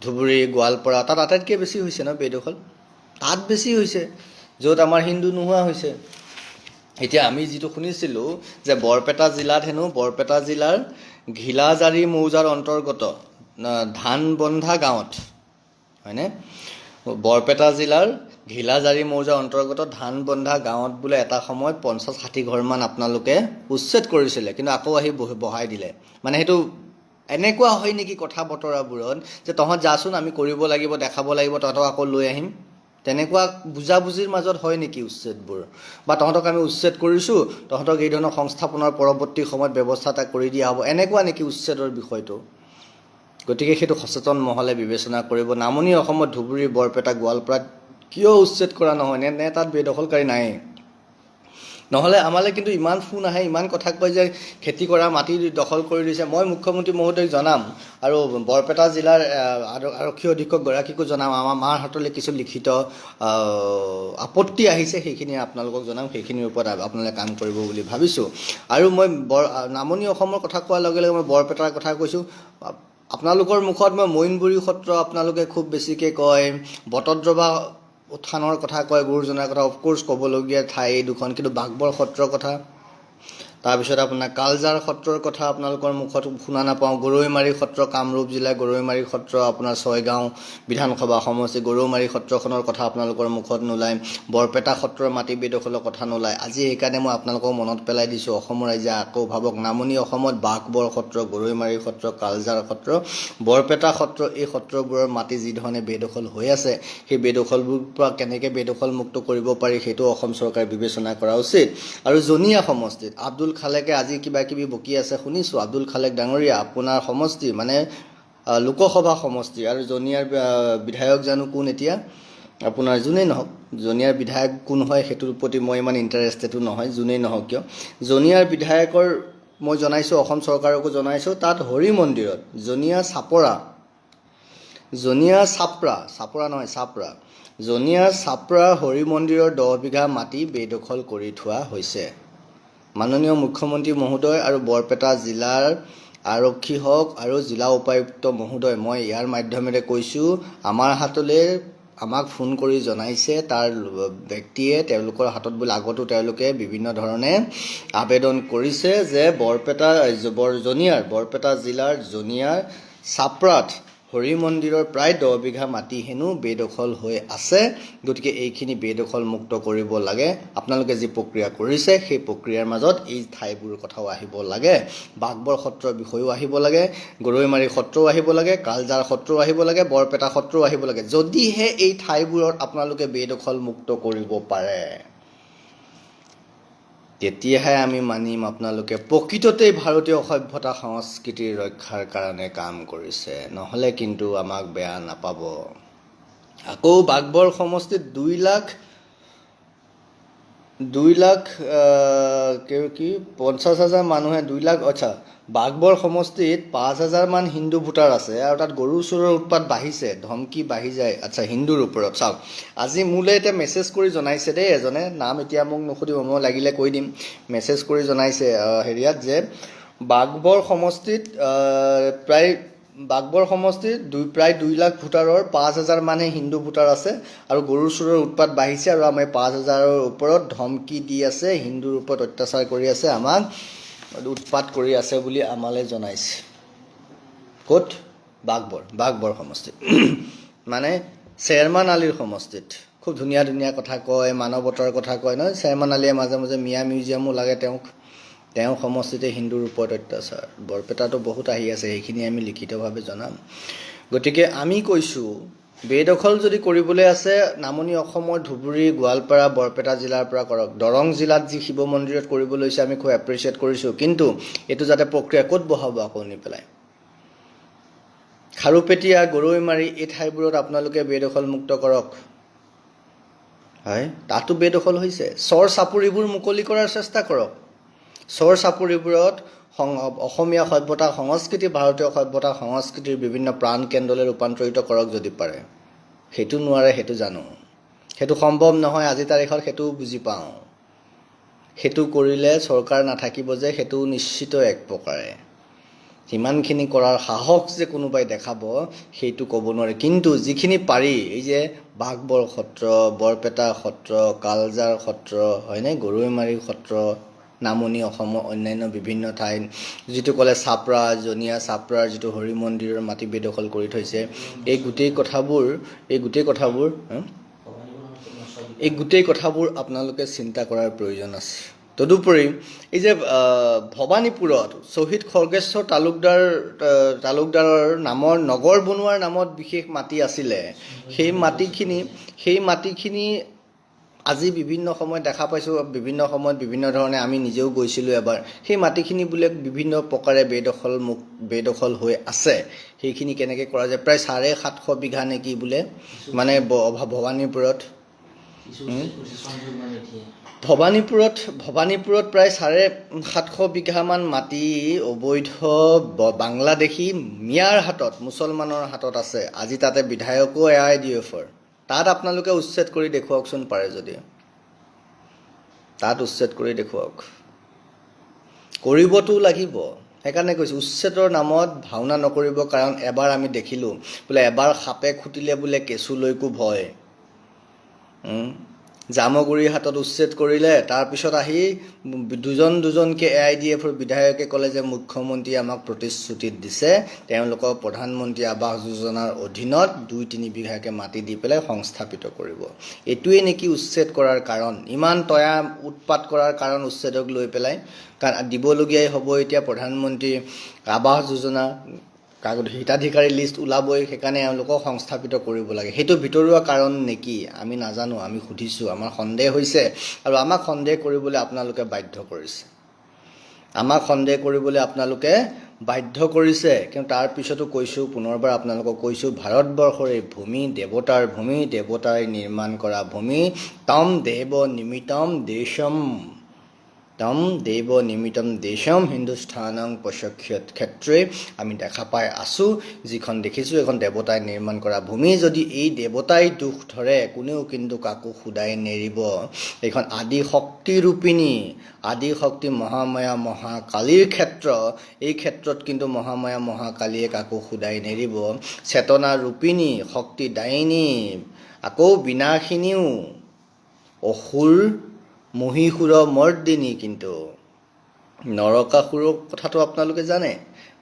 ধুবুৰী, গোৱালপাৰা, তাত আটাইতকৈ বেছি হৈছে ন বেদখল? তাত বেছি হৈছে, য'ত আমাৰ হিন্দু নোহোৱা হৈছে। এতিয়া আমি যিটো শুনিছিলোঁ যে বৰপেটা জিলাৰ ঘিলাজাৰী মৌজাৰ অন্তৰ্গত ধানবন্ধা গাঁৱত, হয়নে, বৰপেটা জিলাৰ ঘিলাজাৰী মৌজাৰ অন্তৰ্গত ধানবন্ধা গাঁৱত বোলে এটা সময়ত 50-60 ঘৰমান আপোনালোকে উচ্ছেদ কৰিছিলে, কিন্তু আকৌ আহি বহাই দিলে। মানে সেইটো এনেকুৱা হয় নেকি কথা বতৰাবোৰত, যে তহঁত যাচোন, আমি কৰিব লাগিব, দেখাব লাগিব, তহঁতক আকৌ লৈ আহিম। তেনেকুৱা বুজাবুজিৰ মাজত হয় নেকি উচ্ছেদবোৰ? বা তহঁতক আমি উচ্ছেদ কৰিছোঁ, তহঁতক এই ধৰণৰ সংস্থাপনৰ পৰৱৰ্তী সময়ত ব্যৱস্থা এটা কৰি দিয়া হ'ব, এনেকুৱা নেকি উচ্ছেদৰ বিষয়টো? গতিকে সেইটো সচেতন মহলে বিবেচনা কৰিব। নামনি অসমত ধুবুৰী, বৰপেটা, গোৱালপাৰাত কিয় উচ্ছেদ কৰা নহয়? নে তাত বেদখলকাৰী নাই? নহ'লে আমালৈ কিন্তু ইমান ফোন আহে, ইমান কথা কয় যে খেতি কৰা মাটি দখল কৰি দিছে। মই মুখ্যমন্ত্ৰী মহোদয়ক জনাম আৰু বৰপেটা জিলাৰ আৰক্ষী অধীক্ষকগৰাকীকো জনাম, আমাৰ হাতলৈ কিছু লিখিত আপত্তি আহিছে, সেইখিনি আপোনালোকক জনাম, সেইখিনিৰ ওপৰত আপোনালোকে কাম কৰিব বুলি ভাবিছোঁ। আৰু মই নামনি অসমৰ কথা কোৱাৰ লগে লগে মই বৰপেটাৰ কথা কৈছোঁ। আপোনালোকৰ মুখত মই মইনবুৰী সত্ৰ আপোনালোকে খুব বেছিকৈ কয়, বটদ্ৰৱা থানৰ কথা কয়, গুৰুজনাৰ কথা অফক'ৰ্চ ক'বলগীয়া ঠাই এই দুখন, কিন্তু বাঘবৰ সত্ৰৰ কথা, তাৰপিছত আপোনাৰ কালজাৰ সত্ৰৰ কথা আপোনালোকৰ মুখত শুনা নাপাওঁ। গৰৈমাৰী সত্ৰ, কামৰূপ জিলাৰ গৰৈমাৰী সত্ৰ, আপোনাৰ ছয়গাঁও বিধানসভা সমষ্টি গৰৈমাৰী সত্ৰখনৰ কথা আপোনালোকৰ মুখত নোলায়। বৰপেটা সত্ৰৰ মাটি বেদখলৰ কথা নোলায়। আজি সেইকাৰণে মই আপোনালোকক মনত পেলাই দিছোঁ, অসমৰ ৰাইজে আকৌ ভাবক, নামনি অসমত বাঘবৰ সত্ৰ, গৰৈমাৰী সত্ৰ, কালজাৰ সত্ৰ, বৰপেটা সত্ৰ, এই সত্ৰবোৰৰ মাটি যি ধৰণে বেদখল হৈ আছে, সেই বেদখলবোৰৰ পৰা কেনেকৈ বেদখল মুক্ত কৰিব পাৰি সেইটো অসম চৰকাৰে বিবেচনা কৰা উচিত। আৰু জনিয়া সমষ্টিত আব্দুল খালেকে আজি কিবা কিবি বকি আছে শুনিছোঁ। আব্দুল খালেক ডাঙৰীয়া, আপোনাৰ সমষ্টি মানে লোকসভা সমষ্টি, আৰু জনিয়াৰ বিধায়ক জানো কোন এতিয়া, আপোনাৰ যোনেই নহওক, জনিয়াৰ বিধায়ক কোন হয় সেইটোৰ প্ৰতি মই ইমান ইণ্টাৰেষ্টেডো নহয়, যোনেই নহওক কিয়। জনিয়াৰ বিধায়কৰ মই জনাইছোঁ, অসম চৰকাৰকো জনাইছোঁ, তাত হৰি মন্দিৰত জনিয়া চাপৰা নহয় চাপৰা, জনিয়া চাপৰা হৰি মন্দিৰৰ 10 বিঘা মাটি বেদখল কৰি থোৱা হৈছে। মাননীয় মুখ্যমন্ত্ৰী মহোদয় আৰু বৰপেটা জিলাৰ আৰক্ষী হওক আৰু জিলা উপায়ুক্ত মহোদয়, মই ইয়াৰ মাধ্যমেৰে কৈছোঁ, আমাৰ হাতলৈ আমাক ফোন কৰি জনাইছে তাৰ ব্যক্তিয়ে, তেওঁলোকৰ হাতত বোলে আগতো তেওঁলোকে বিভিন্ন ধৰণে আবেদন কৰিছে যে বৰপেটা জিলাৰ জনিয়াৰ চাপৰাত হৰি মন্দিৰৰ প্ৰায় 10 বিঘা মাটি হেনো বেদখল হৈ আছে। গতিকে এইখিনি বেদখল মুক্ত কৰিব লাগে। আপোনালোকে যি প্ৰক্ৰিয়া কৰিছে সেই প্ৰক্ৰিয়াৰ মাজত এই ঠাইবোৰৰ কথাও আহিব লাগে, বাঘবৰ সত্ৰৰ বিষয়েও আহিব লাগে, গৰৈমাৰী সত্ৰও আহিব লাগে, কালজাৰ সত্ৰও আহিব লাগে, বৰপেটা সত্ৰও আহিব লাগে। যদিহে এই ঠাইবোৰত আপোনালোকে বেদখল মুক্ত কৰিব পাৰে, তেতিয়াহে আমি মানিম আপোনালোকে প্ৰকৃততেই ভাৰতীয় সভ্যতা সংস্কৃতিৰ ৰক্ষাৰ কাৰণে কাম কৰিছে, নহ'লে কিন্তু আমাক বেয়া নাপাব। আকৌ বাঘবৰ সমষ্টিত 2 লাখ 50,000 মানুহে 2 লাখ, আচ্ছা, বাঘবৰ সমষ্টিত 5,000 মান হিন্দু ভোটাৰ আছে, আৰু তাত গৰু চোৰৰ উৎপাত বাঢ়িছে, ধমকি বাঢ়ি যায়। আচ্ছা, হিন্দুৰ ওপৰত চাওক, আজি মোলৈ এতিয়া মেছেজ কৰি জনাইছে দেই এজনে, নাম এতিয়া মোক নুসুধিব, মই লাগিলে কৈ দিম, মেছেজ কৰি জনাইছে হেৰিয়াত যে বাঘবৰ সমষ্টিত প্ৰায় 2 লাখ ভোটাৰৰ 5,000 মানহে হিন্দু ভোটাৰ আছে, আৰু গৰু চোৰৰ উৎপাত বাঢ়িছে, আৰু আমাৰ 5,000ৰ ওপৰত ধমকি দি আছে, হিন্দুৰ ওপৰত অত্যাচাৰ কৰি আছে, আমাক উৎপাত কৰি আছে বুলি আমালৈ জনাইছে। ক'ত? বাঘবৰ সমষ্টিত মানে চেয়াৰমান আলীৰ সমষ্টিত। খুব ধুনীয়া ধুনীয়া কথা কয়, মানৱতাৰ কথা কয় নহয় চেয়াৰমান আলীয়ে, মাজে মাজে মিয়া মিউজিয়ামো লাগে তেওঁ সমষ্টিতে হিন্দুৰ ওপৰত অত্যাচাৰ। বৰপেটাতো বহুত আহি আছে, সেইখিনি আমি লিখিতভাৱে জনাম। গতিকে আমি কৈছোঁ, বেদখল যদি কৰিবলৈ আছে নামনি অসমৰ ধুবুৰী, গোৱালপাৰা, বৰপেটা জিলাৰ পৰা কৰক। দৰং জিলাত যি শিৱ মন্দিৰত কৰিব লৈছে আমি খুব এপ্ৰিচিয়েট কৰিছোঁ, কিন্তু এইটো যাতে প্ৰক্ৰিয়া ক'ত বহাব আকৌ নি পেলাই, খাৰুপেটীয়া, গৰৈমাৰী এই ঠাইবোৰত আপোনালোকে বেদখল মুক্ত কৰক। হয়, তাতো বেদখল হৈছে। চৰ চাপৰিবোৰ মুকলি কৰাৰ চেষ্টা কৰক। চৰ চাপৰিবোৰত অসমীয়া সভ্যতা সংস্কৃতি, ভাৰতীয় সভ্যতা সংস্কৃতিৰ বিভিন্ন প্ৰাণ কেন্দ্ৰলৈ ৰূপান্তৰিত কৰক যদি পাৰে। সেইটো নোৱাৰে, সেইটো জানো, সেইটো সম্ভৱ নহয় আজি তাৰিখত, সেইটোও বুজি পাওঁ। সেইটো কৰিলে চৰকাৰ নাথাকিব যে, সেইটো নিশ্চিত এক প্ৰকাৰে। সিমানখিনি কৰাৰ সাহস যে কোনোবাই দেখাব সেইটো ক'ব নোৱাৰে, কিন্তু যিখিনি পাৰি, এই যে বাঘবৰ সত্ৰ, বৰপেটা সত্ৰ, কালজাৰ সত্ৰ, হয়নে, গৰৈমাৰী সত্ৰ, নামনি অসমৰ অন্যান্য বিভিন্ন ঠাইত যিটো ক'লে জনিয়া চাপৰাৰ যিটো হৰি মন্দিৰৰ মাটি বেদখল কৰি থৈছে, এই গোটেই কথাবোৰ আপোনালোকে চিন্তা কৰাৰ প্ৰয়োজন আছে। তদুপৰি এই যে ভৱানীপুৰত শ্বহীদ খৰ্গেশ্বৰ তালুকদাৰৰ নামৰ নগৰ বনোৱাৰ নামত বিশেষ মাটি আছিলে, সেই মাটিখিনি আজি বিভিন্ন সময়ত দেখা পাইছোঁ, বিভিন্ন সময়ত বিভিন্ন ধৰণে আমি নিজেও গৈছিলোঁ এবাৰ, সেই মাটিখিনি বোলে বিভিন্ন প্ৰকাৰে বেদখল হৈ আছে। সেইখিনি কেনেকৈ কৰা যায়, প্ৰায় 750 বিঘা নেকি বোলে, মানে ভৱানীপুৰত ভবানীপুৰত প্ৰায় 750 বিঘামান মাটি অবৈধ বাংলাদেশী মিয়াৰ হাতত, মুছলমানৰ হাতত আছে। আজি তাতে বিধায়কো AIDF-ৰ। তাত আপোনালোকে উচ্ছেদ কৰি দেখুৱাওকচোন পাৰে যদি, তাত উচ্ছেদ কৰি দেখুৱাওক। কৰিবতো লাগিব, সেইকাৰণে কৈছোঁ উচ্ছেদৰ নামত ভাওনা নকৰিব। কাৰণ এবাৰ আমি দেখিলোঁ বোলে, এবাৰ সাপে খুটিলে বোলে কেঁচুলৈকো ভয়। জামগুৰিৰ হাতত উচ্ছেদ কৰিলে, তাৰপিছত আহি দুজনকৈ AIDF-ৰ বিধায়কে ক'লে যে মুখ্যমন্ত্ৰীয়ে আমাক প্ৰতিশ্ৰুতি দিছে তেওঁলোকক প্ৰধানমন্ত্ৰী আৱাস যোজনাৰ অধীনত 2-3 বিঘাকৈ মাটি দি পেলাই সংস্থাপিত কৰিব। এইটোৱে নেকি উচ্ছেদ কৰাৰ কাৰণ? ইমান তয়া উৎপাত কৰাৰ কাৰণ উচ্ছেদক লৈ পেলাই? কাৰণ দিবলগীয়াই হ'ব এতিয়া প্ৰধানমন্ত্ৰী আৱাস যোজনা, হিতাধিকাৰী লিষ্ট ওলাবই, সেইকাৰণে এওঁলোকক সংস্থাপিত কৰিব লাগে। সেইটো ভিতৰুৱা কাৰণ নেকি? আমি নাজানো, আমি সুধিছোঁ, আমাৰ সন্দেহ হৈছে। আৰু আমাক সন্দেহ কৰিবলৈ আপোনালোকে বাধ্য কৰিছে, আমাক সন্দেহ কৰিবলৈ আপোনালোকে বাধ্য কৰিছে। কিন্তু তাৰপিছতো কৈছোঁ, পুনৰবাৰ আপোনালোকক কৈছোঁ, ভাৰতবৰ্ষৰ এই ভূমি দেৱতাৰ ভূমি, দেৱতাই নিৰ্মাণ কৰা ভূমি। তম দেৱ নিমিতম দেশম, তম দেৱ নিমিতম দেশম হিন্দুস্থানং পশক্ষত ক্ষেত্ৰে। আমি দেখা পাই আছোঁ, যিখন দেখিছোঁ এখন দেৱতাই নিৰ্মাণ কৰা ভূমি। যদি এই দেৱতাই দুখ ধৰে, কোনেও কিন্তু কাকো শুদাই নেৰিব। এইখন আদি শক্তিৰূপিণী, আদি শক্তি মহামায়া মহাকালীৰ ক্ষেত্ৰ। এই ক্ষেত্ৰত কিন্তু মহামায়া মহাকালীয়ে কাকো শুদাই নেৰিব। চেতনা ৰূপিণী, শক্তি দায়িনী, আকৌ বিনাশিনীও, অসুৰ মহীসুৰ মৰ্দিনী। কিন্তু নৰকাসুৰৰ কথাটো আপোনালোকে জানে,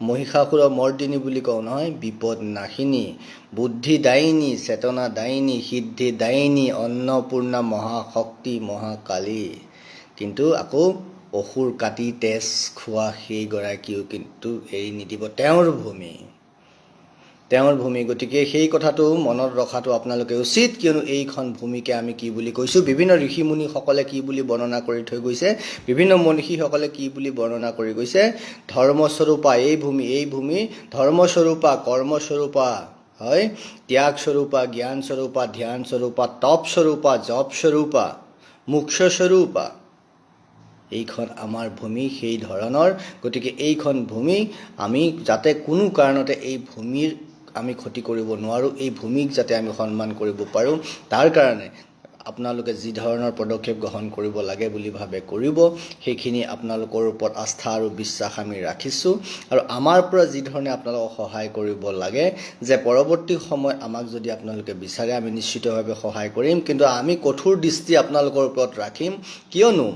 মহিষাসুৰ মৰ্দিনী বুলি কওঁ নহয়, বিপদ নাশিনী, বুদ্ধি দায়িনী, চেতনা দায়িনী, সিদ্ধি দায়িনী, অন্নপূৰ্ণা মহাশক্তি মহাকালী। কিন্তু আকৌ অসুৰ কাটি তেজ খোৱা সেইগৰাকীও কিন্তু এৰি নিদিব, তেওঁৰ ভূমি, তেওঁৰ ভূমি। গতিকে সেই কথাটো মনত ৰখাটো আপোনালোকে উচিত। কিয়নো এইখন ভূমিকে আমি কি বুলি কৈছোঁ, বিভিন্ন ঋষিমুনিসকলে কি বুলি বৰ্ণনা কৰি থৈ গৈছে, বিভিন্ন মনীষীসকলে কি বুলি বৰ্ণনা কৰি গৈছে, ধৰ্মস্বৰূপা এই ভূমি, এই ভূমি ধৰ্মস্বৰূপা, কৰ্মস্বৰূপা, হয়, ত্যাগস্বৰূপা, জ্ঞানস্বৰূপা, ধ্যানস্বৰূপা, তপস্বৰূপা, জপস্বৰূপা, মোক্ষস্বৰূপা। এইখন আমাৰ ভূমি সেই ধৰণৰ। গতিকে এইখন ভূমি আমি যাতে কোনো কাৰণতে এই ভূমিৰ আমি ক্ষতি কৰিব নোৱাৰোঁ, এই ভূমিক যাতে আমি সন্মান কৰিব পাৰোঁ, তাৰ কাৰণে আপোনালোকে যি ধৰণৰ পদক্ষেপ গ্ৰহণ কৰিব লাগে বুলি ভাবে কৰিব। সেইখিনি আপোনালোকৰ ওপৰত আস্থা আৰু বিশ্বাস আমি ৰাখিছোঁ। আৰু আমাৰ পৰা যি ধৰণে আপোনালোকক সহায় কৰিব লাগে, যে পৰৱৰ্তী সময়ত আমাক যদি আপোনালোকে বিচাৰে আমি নিশ্চিতভাৱে সহায় কৰিম। কিন্তু আমি কঠোৰ দৃষ্টি আপোনালোকৰ ওপৰত ৰাখিম। কিয়নো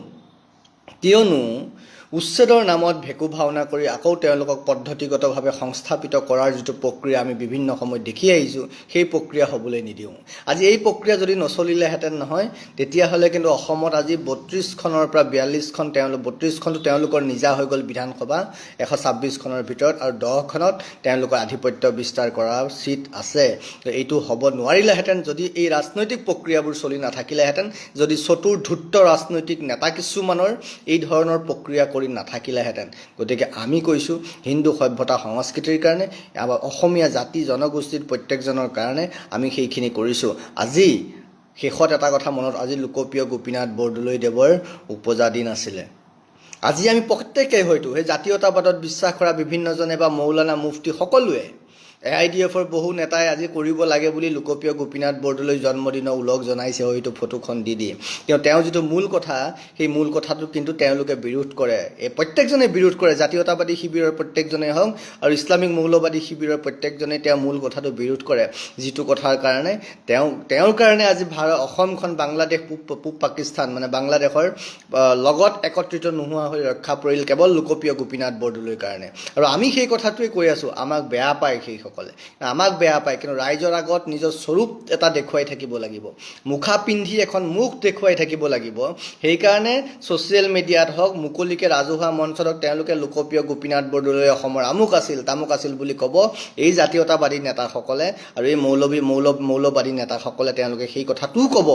উচ্ছেদৰ নামত ভেকু ভাওনা কৰি আকৌ তেওঁলোকক পদ্ধতিগতভাৱে সংস্থাপিত কৰাৰ যিটো প্ৰক্ৰিয়া আমি বিভিন্ন সময়ত দেখি আহিছোঁ, সেই প্ৰক্ৰিয়া হ'বলৈ নিদিওঁ। আজি এই প্ৰক্ৰিয়া যদি নচলিলেহেঁতেন নহয়, তেতিয়াহ'লে কিন্তু অসমত আজি 32খনৰ পৰা 42খন, 32খনটো তেওঁলোকৰ নিজা হৈ গ'ল বিধানসভা 126খনৰ ভিতৰত, আৰু 10খনত তেওঁলোকৰ আধিপত্য বিস্তাৰ কৰাৰ চিট আছে। এইটো হ'ব নোৱাৰিলেহেঁতেন যদি এই ৰাজনৈতিক প্ৰক্ৰিয়াবোৰ চলি নাথাকিলেহেঁতেন, যদি চতুৰ ধূৰ্ত ৰাজনৈতিক নেতা কিছুমানৰ এই ধৰণৰ প্ৰক্ৰিয়া কৰি নাথাকিলেহেঁতেন। গতিকে আমি কৈছোঁ, হিন্দু সভ্যতা সংস্কৃতিৰ কাৰণে, আমাৰ অসমীয়া জাতি জনগোষ্ঠীৰ প্ৰত্যেকজনৰ কাৰণে আমি সেইখিনি কৰিছোঁ। আজি শেষত এটা কথা মনত, আজি লোকপ্ৰিয় গোপীনাথ বৰদলৈদেৱৰ উপজা দিন আছিলে। আজি আমি প্ৰত্যেকেই হয়তো সেই জাতীয়তাবাদত বিশ্বাস কৰা বিভিন্নজনে বা মৌলানা মুফতি সকলোৱে, AIDF-ৰ বহু নেতাই আজি কৰিব লাগে বুলি লোকপ্ৰিয় গোপীনাথ বৰদলৈ জন্মদিনৰ উলগ জনাইছে, হয়তো ফটোখন দি দি। কিন্তু তেওঁ যিটো মূল কথা, সেই মূল কথাটো কিন্তু তেওঁলোকে বিৰোধ কৰে। এই প্ৰত্যেকজনে বিৰোধ কৰে, জাতীয়তাবাদী শিবিৰৰ প্ৰত্যেকজনেই হওক আৰু ইছলামিক মৌলবাদী শিবিৰৰ প্ৰত্যেকজনেই তেওঁ মূল কথাটো বিৰোধ কৰে। যিটো কথাৰ কাৰণে তেওঁৰ কাৰণে আজি অসমখন বাংলাদেশ, পূব পাকিস্তান মানে বাংলাদেশৰ লগত একত্ৰিত নোহোৱা হৈ ৰক্ষা পৰিল কেৱল লোকপ্ৰিয় গোপীনাথ বৰদলৈৰ কাৰণে। আৰু আমি সেই কথাটোৱে কৈ আছোঁ, আমাক বেয়া পায় সেইসকলে, আমাক বেয়া পায়। কিন্তু ৰাইজৰ আগত নিজৰ স্বৰূপ এটা দেখুৱাই থাকিব লাগিব, মুখা পিন্ধি এখন মুখ দেখুৱাই থাকিব লাগিব। সেইকাৰণে ছ'চিয়েল মিডিয়াত হওক, মুকলিকে ৰাজহুৱা মঞ্চত হওক, তেওঁলোকে লোকপ্ৰিয় গোপীনাথ বৰদলৈ অসমৰ আমুক আছিল তামুক আছিল বুলি ক'ব। এই জাতীয়তাবাদী নেতাসকলে আৰু এই মৌলবাদী নেতাসকলে তেওঁলোকে সেই কথাটোও ক'ব,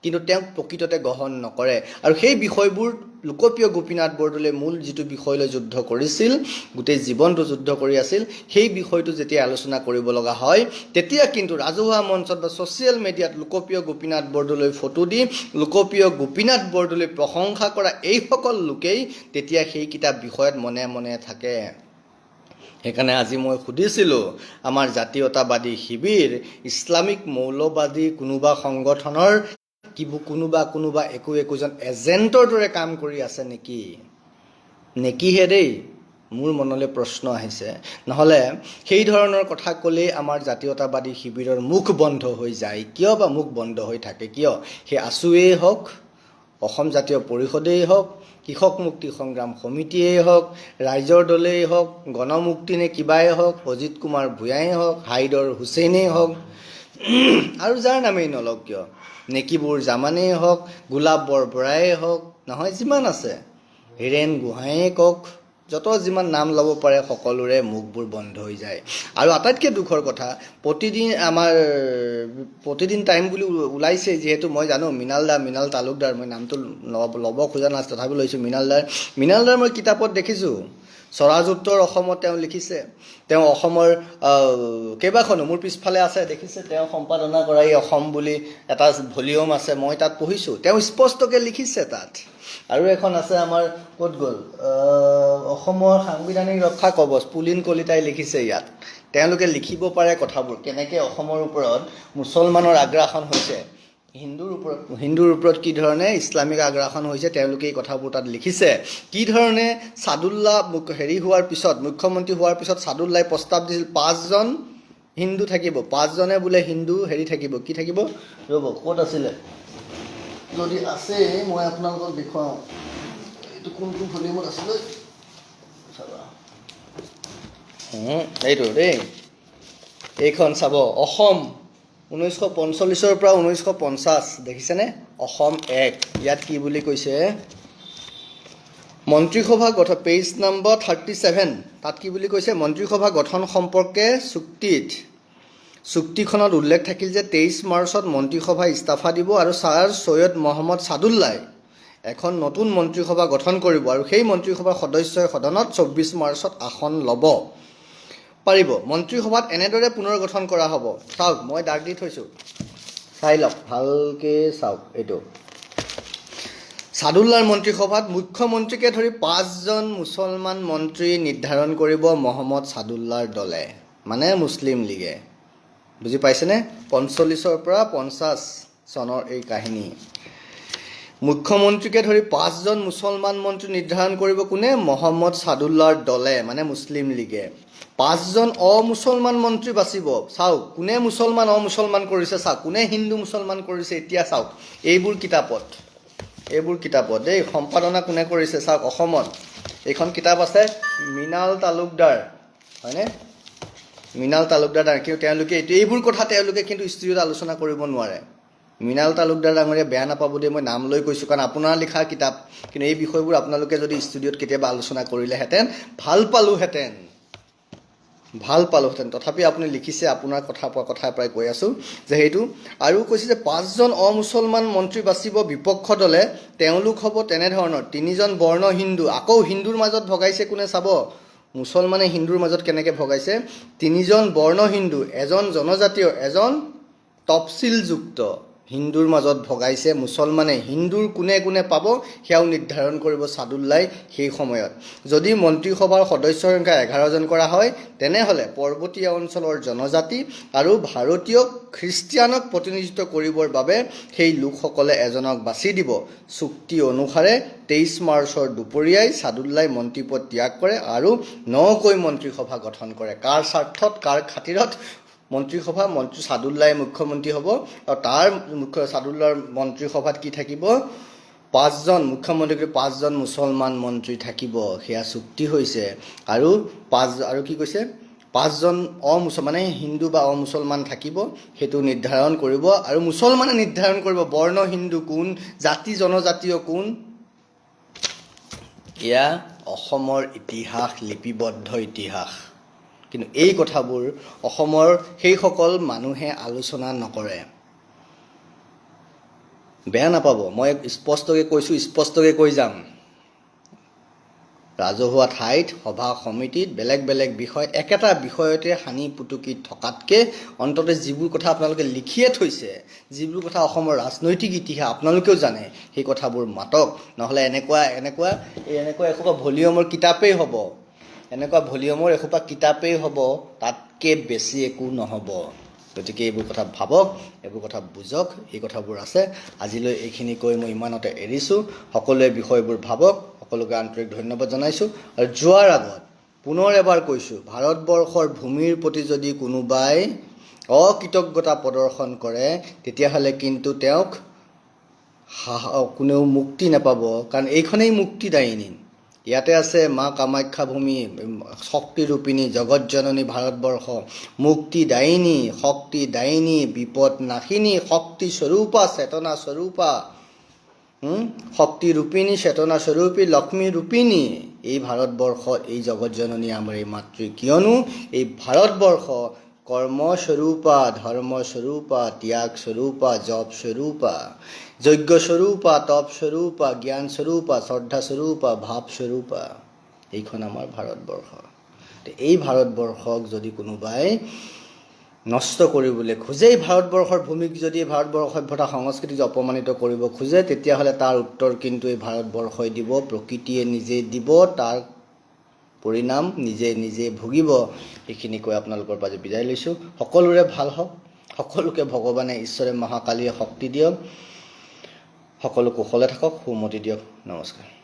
কিন্তু তেওঁক প্ৰকৃততে গ্ৰহণ নকৰে। আৰু সেই বিষয়বোৰ লোকপ্ৰিয় গোপীনাথ বৰদলৈয়ে মূল যিটো বিষয় লৈ যুদ্ধ কৰিছিল, গোটেই জীৱনটো যুদ্ধ কৰি আছিল, সেই বিষয়টো যেতিয়া আলোচনা কৰিব লগা হয়, তেতিয়া কিন্তু ৰাজহুৱা মঞ্চত বা ছ'চিয়েল মিডিয়াত লোকপ্ৰিয় গোপীনাথ বৰদলৈৰ ফটো দি লোকপ্ৰিয় গোপীনাথ বৰদলৈৰ প্ৰশংসা কৰা এইসকল লোকেই তেতিয়া সেই কিতাপ বিষয়ত মনে মনে থাকে। সেইকাৰণে আজি মই সুধিছিলোঁ, আমাৰ জাতীয়তাবাদী শিবিৰ ইছলামিক মৌলবাদী কোনোবা সংগঠনৰ কোনোবা একোজন এজেণ্টৰ দৰে কাম কৰি আছে নেকিহে দেই, মোৰ মনলৈ প্ৰশ্ন আহিছে। নহ'লে সেই ধৰণৰ কথা ক'লেই আমাৰ জাতীয়তাবাদী শিবিৰৰ মুখ বন্ধ হৈ যায়। কিয় বা মুখ বন্ধ হৈ থাকে কিয়? সেই আছুৱেই হওক, অসম জাতীয় পৰিষদেই হওক, কৃষক মুক্তি সংগ্ৰাম সমিতিয়েই হওক, ৰাইজৰ দলেই হওক, গণমুক্তি নে কিবাই হওক, অজিত কুমাৰ ভূঞাই হওক, হাইদৰ হুছেইনেই হওক, আৰু যাৰ নামেই নলওক কিয়, নেকিবুৰ জামানেই হওক, গোলাপ বৰবৰাই হওক, নহয় যিমান আছে, হীৰেণ গোহাঁইয়ে কওক, যত যিমান নাম ল'ব পাৰে সকলোৰে মুখবোৰ বন্ধ হৈ যায়। আৰু আটাইতকৈ দুখৰ কথা, প্ৰতিদিন টাইম বুলি ওলাইছে, যিহেতু মই জানো মৃণাল তালুকদাৰ, মই নামটো ল'ব খোজা নাছিল তথাপি লৈছোঁ, মৃণালদাৰ মই কিতাপত দেখিছোঁ স্বৰাজোত্তৰ অসমত তেওঁ লিখিছে। তেওঁ অসমৰ কেইবাখনো, মোৰ পিছফালে আছে দেখিছে, তেওঁ সম্পাদনা কৰা এই অসম বুলি এটা ভলিউম আছে, মই তাত পঢ়িছোঁ, তেওঁ স্পষ্টকৈ লিখিছে তাত। আৰু এখন আছে আমাৰ, ক'ত গ'ল, অসমৰ সাংবিধানিক ৰক্ষা কবচ, পুলিন কলিতাই লিখিছে ইয়াত। তেওঁলোকে লিখিব পাৰে কথাবোৰ, কেনেকৈ অসমৰ ওপৰত মুছলমানৰ আগ্ৰাসন হৈছে, হিন্দুৰ ওপৰত কি ধৰণে ইছলামিক আগ্ৰাসন হৈছে, তেওঁলোকে এই কথাবোৰ তাত লিখিছে। কি ধৰণে ছাদুল্লাহ মুখ্যমন্ত্ৰী হোৱাৰ পিছত ছাদুল্লাই প্ৰস্তাৱ দিছিল 5জন হিন্দু থাকিব, 5জনে বোলে হিন্দু থাকিব, কি থাকিব, ৰ'ব ক'ত আছিলে, যদি আছে মই আপোনালোকক দেখুৱাওঁ, এইটো কোনটো ভলিউমত আছিলে, এইটো দেই, এইখন চাব, অসম 1945 পৰা 1950, দেখিছেনে, অসম 1, ইয়াত কি বুলি কৈছে, মন্ত্ৰীসভা গঠন, পেজ নম্বৰ 37, তাত কি বুলি কৈছে, মন্ত্ৰীসভা গঠন সম্পৰ্কে চুক্তিখনত উল্লেখ থাকিল যে 23 মাৰ্চত মন্ত্ৰীসভাই ইস্তফা দিব আৰু ছাৰ সৈয়দ মহম্মদ ছাদুল্লাই এখন নতুন মন্ত্ৰীসভা গঠন কৰিব আৰু সেই মন্ত্ৰীসভাৰ সদস্যই সদনত 24 মাৰ্চত আসন ল'ব পাৰিব। মন্ত্ৰীসভাত এনেদৰে পুনৰ গঠন কৰা হ'ব, চাওক মই দাগ দি থৈছোঁ, চাই লওক ভালকৈ চাওক, এইটো ছাদুল্লাৰ মন্ত্ৰীসভাত মুখ্যমন্ত্ৰীকে ধৰি 5জন মুছলমান মন্ত্ৰী নিৰ্ধাৰণ কৰিব মহম্মদ ছাদুল্লাৰ দলে, মানে মুছলিম লীগে। বুজি পাইছেনে? 45 পৰা 50 চনৰ এই কাহিনী। মুখ্যমন্ত্ৰীকে ধৰি 5জন মুছলমান মন্ত্ৰী নিৰ্ধাৰণ কৰিব কোনে? মহম্মদ ছাদুল্লাৰ দলে, মানে মুছলিম লীগে। 5জন অমুছলমান মন্ত্ৰী বাচিব। চাওক কোনে অমুছলমান কৰিছে, চাওক কোনে হিন্দু মুছলমান কৰিছে, এতিয়া চাওক এইবোৰ কিতাপত দেই, সম্পাদনা কোনে কৰিছে চাওক, অসমত এইখন কিতাপ আছে, মৃণাল তালুকদাৰ, হয়নে, মৃণাল তালুকদাৰ, কিন্তু তেওঁলোকে এইবোৰ কথা তেওঁলোকে কিন্তু ষ্টুডিঅ'ত আলোচনা কৰিব নোৱাৰে। মৃণাল তালুকদাৰ ডাঙৰীয়া বেয়া নাপাব দেই, মই নাম লৈ কৈছোঁ, কাৰণ আপোনাৰ লিখা কিতাপ, কিন্তু এই বিষয়বোৰ আপোনালোকে যদি ষ্টুডিঅ'ত কেতিয়াবা আলোচনা কৰিলেহেঁতেন ভাল পালোহেঁতেন। তথাপি আপুনি লিখিছে, আপোনাৰ কথাৰ পৰাই কৈ আছোঁ যে সেইটো, আৰু কৈছে যে 5জন অমুছলমান মন্ত্ৰী বাচিব বিপক্ষ দলে, তেওঁলোক হ'ব তেনেধৰণৰ 3জন বৰ্ণ হিন্দু, আকৌ হিন্দুৰ মাজত ভগাইছে কোনে চাব, মুছলমানে হিন্দুৰ মাজত কেনেকৈ ভগাইছে, 3জন বৰ্ণ হিন্দু, এজন জনজাতীয়, এজন তফচিলযুক্ত, হিন্দুৰ মাজত ভগাইছে। মুছলমানে হিন্দুৰ কোনে পাব সেয়াও নিৰ্ধাৰণ কৰিব ছাদুল্লাই সেই সময়ত। যদি মন্ত্ৰীসভাৰ সদস্যৰ সংখ্যা 11জন কৰা হয়, তেনেহ'লে পৰ্বতীয়া অঞ্চলৰ জনজাতি আৰু ভাৰতীয় খ্ৰীষ্টিয়ানক প্ৰতিনিধিত্ব কৰিবৰ বাবে সেই লোকসকলে এজনক বাছি দিব। চুক্তি অনুসাৰে 23 মাৰ্চৰ দুপৰীয়াই ছাদুল্লাই মন্ত্ৰীপদ ত্যাগ কৰে আৰু নকৈ মন্ত্ৰীসভা গঠন কৰে। কাৰ স্বাৰ্থত, কাৰ খাতিৰত ছাদুল্লাই মুখ্যমন্ত্ৰী হ'ব, আৰু তাৰ ছাদুল্লাৰ মন্ত্ৰীসভাত কি থাকিব, 5জন মুখ্যমন্ত্ৰী, 5জন মুছলমান মন্ত্ৰী থাকিব, সেয়া চুক্তি হৈছে। আৰু কি কৈছে, 5জন মানে হিন্দু বা অমুছলমান থাকিব, সেইটো নিৰ্ধাৰণ কৰিব, আৰু মুছলমানে নিৰ্ধাৰণ কৰিব বৰ্ণ হিন্দু কোন, জাতি জনজাতীয় কোন। এয়া অসমৰ ইতিহাস, লিপিবদ্ধ ইতিহাস। কিন্তু এই কথাবোৰ অসমৰ সেইসকল মানুহে আলোচনা নকৰে। বেয়া নাপাব, মই স্পষ্টকৈ কৈছোঁ, স্পষ্টকৈ কৈ যাম, ৰাজহুৱা ঠাইত সভা সমিতিত বেলেগ বেলেগ বিষয় একেটা বিষয়তে সানি পুতুকি থকাতকৈ অন্ততঃ যিবোৰ কথা আপোনালোকে লিখিয়ে থৈছে, যিবোৰ কথা অসমৰ ৰাজনৈতিক ইতিহাস আপোনালোকেও জানে, সেই কথাবোৰ মাতক। নহ'লে এনেকুৱা এসোপা ভলিউমৰ কিতাপেই হ'ব, এসোপা কিতাপেই হ'ব, তাতকৈ বেছি একো নহ'ব। গতিকে এইবোৰ কথা ভাবক, এইবোৰ কথা বুজক, এই কথাবোৰ আছে। আজিলৈ এইখিনি কৈ মই ইমানতে এৰিছোঁ। সকলোৱে বিষয়বোৰ ভাবক। সকলোকে আন্তৰিক ধন্যবাদ জনাইছোঁ। আৰু যোৱাৰ আগত পুনৰ এবাৰ কৈছোঁ, ভাৰতবৰ্ষৰ ভূমিৰ প্ৰতি যদি কোনোবাই অকৃতজ্ঞতা প্ৰদৰ্শন কৰে তেতিয়াহ'লে কিন্তু তেওঁক কোনেও মুক্তি নাপাব, কাৰণ এইখনেই মুক্তিদায়িনী। ইয়াতে আছে মা কামাখ্যা ভূমি, শক্তিৰূপিণী জগতজননী ভাৰতবৰ্ষ, মুক্তিদায়িনী, শক্তিদায়িনী, বিপদনাশিনী, শক্তিস্বৰূপা, চেতনাস্বৰূপা, শক্তিৰূপিণী, চেতনাস্বৰূপী, লক্ষ্মীৰূপিণী এই ভাৰতবৰ্ষত এই জগতজননী আমাৰ এই মাতৃ। কিয়নো এই ভাৰতবৰ্ষ কৰ্মস্বৰূপা, ধৰ্মস্বৰূপা, ত্যাগস্বৰূপা, জপস্বৰূপা, যজ্ঞস্বৰূপা, তপস্বৰূপা, জ্ঞানস্বৰূপা, শ্ৰদ্ধাস্বৰূপা, ভাৱস্বৰূপা। এইখন আমাৰ ভাৰতবৰ্ষ। এই ভাৰতবৰ্ষক যদি কোনোবাই নষ্ট কৰিবলৈ খোজে, এই ভাৰতবৰ্ষৰ ভূমিক যদি ভাৰতবৰ্ষৰ সভ্যতা সংস্কৃতিক অপমানিত কৰিব খোজে, তেতিয়াহ'লে তাৰ উত্তৰ কিন্তু এই ভাৰতবৰ্ষই দিব, প্ৰকৃতিয়ে নিজেই দিব, তাৰ পৰিণাম নিজে ভুগিব। এইখিনি কৈ আপোনালোকৰ পৰা বিদায় লৈছোঁ। সকলোৰে ভাল হওক, সকলোকে ভগৱানে ঈশ্বৰে মহাকালীয়ে শক্তি দিয়ক, সকলো কুশলে থাকক, সুমতি দিয়ক। নমস্কাৰ।